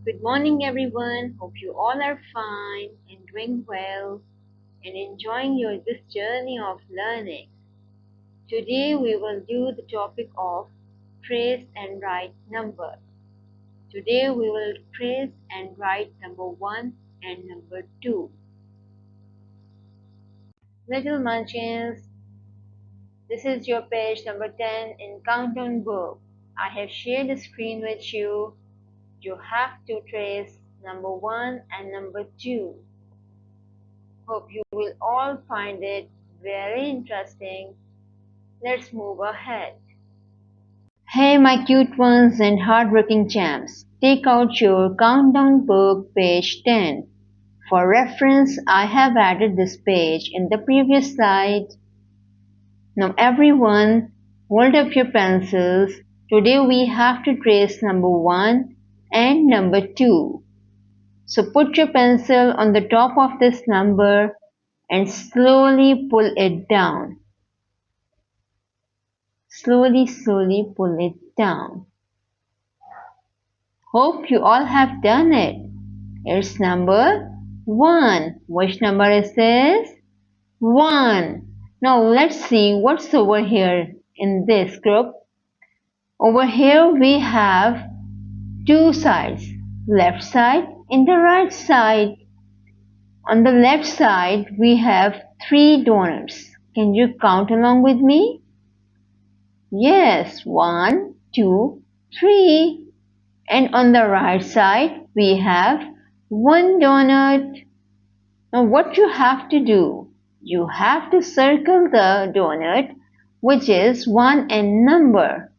Good morning, everyone. Hope you all are fine and doing well and enjoying this journey of learning. Today, we will do the topic of trace and write numbers. Today, we will trace and write number 1 and number 2. Little Munchkins, this is your page number 10 in Countdown book. I have shared the screen with you. You have to trace number 1 and number 2. Hope you will all find it very interesting. Let's move ahead. Hey my cute ones and hardworking champs, take out your countdown book page 10. For reference, I have added this page in the previous slide. Now everyone, hold up your pencils. Today we have to trace number 1 and number 2. So put your pencil on the top of this number and slowly pull it down. Slowly pull it down. Hope you all have done it. It's number 1. Which number is this? 1. Now let's see what's over here in this group. Over here we have two sides, left side and the right side. On the left side we have 3 donuts. Can you count along with me? Yes, 1, 2, 3. And on the right side we have 1 donut. Now what you have to do? You have to circle the donut which is 1 and number.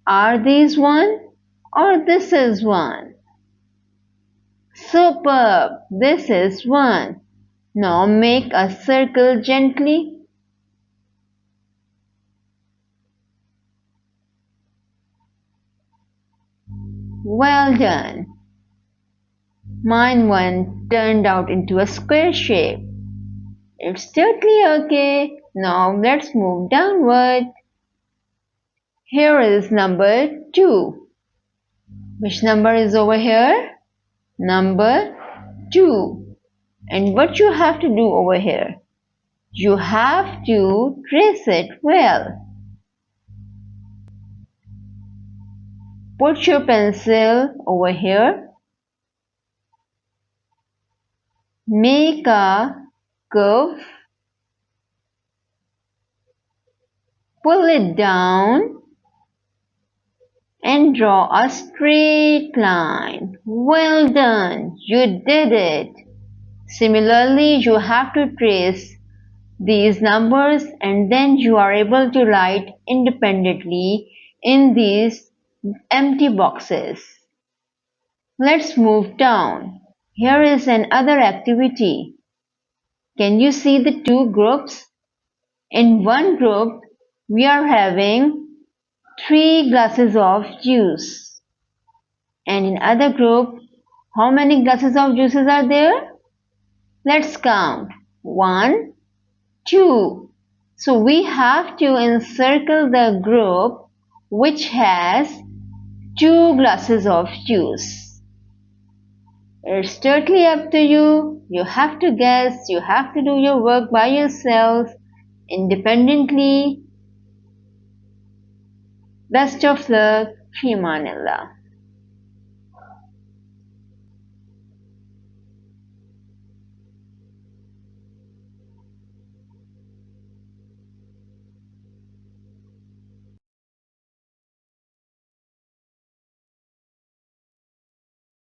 Are these 1 or this is 1? Superb! This is 1. Now make a circle gently. Well done. Mine one turned out into a square shape. It's totally okay. Now let's move downward. Here is number 2. Which number is over here? Number 2. And what you have to do over here? You have to trace it well. Put your pencil over here. Make a curve. Pull it down and draw a straight line. Well done, you did it. Similarly, you have to trace these numbers and then you are able to write independently in these empty boxes. Let's move down. Here is another activity. Can you see the 2 groups? In one group, we are having 3 glasses of juice. And in other group, how many glasses of juices are there? Let's count. 1, 2. So we have to encircle the group which has 2 glasses of juice. It's totally up to you. You have to guess. You have to do your work by yourself, independently. Best of luck. Fi Amanillah.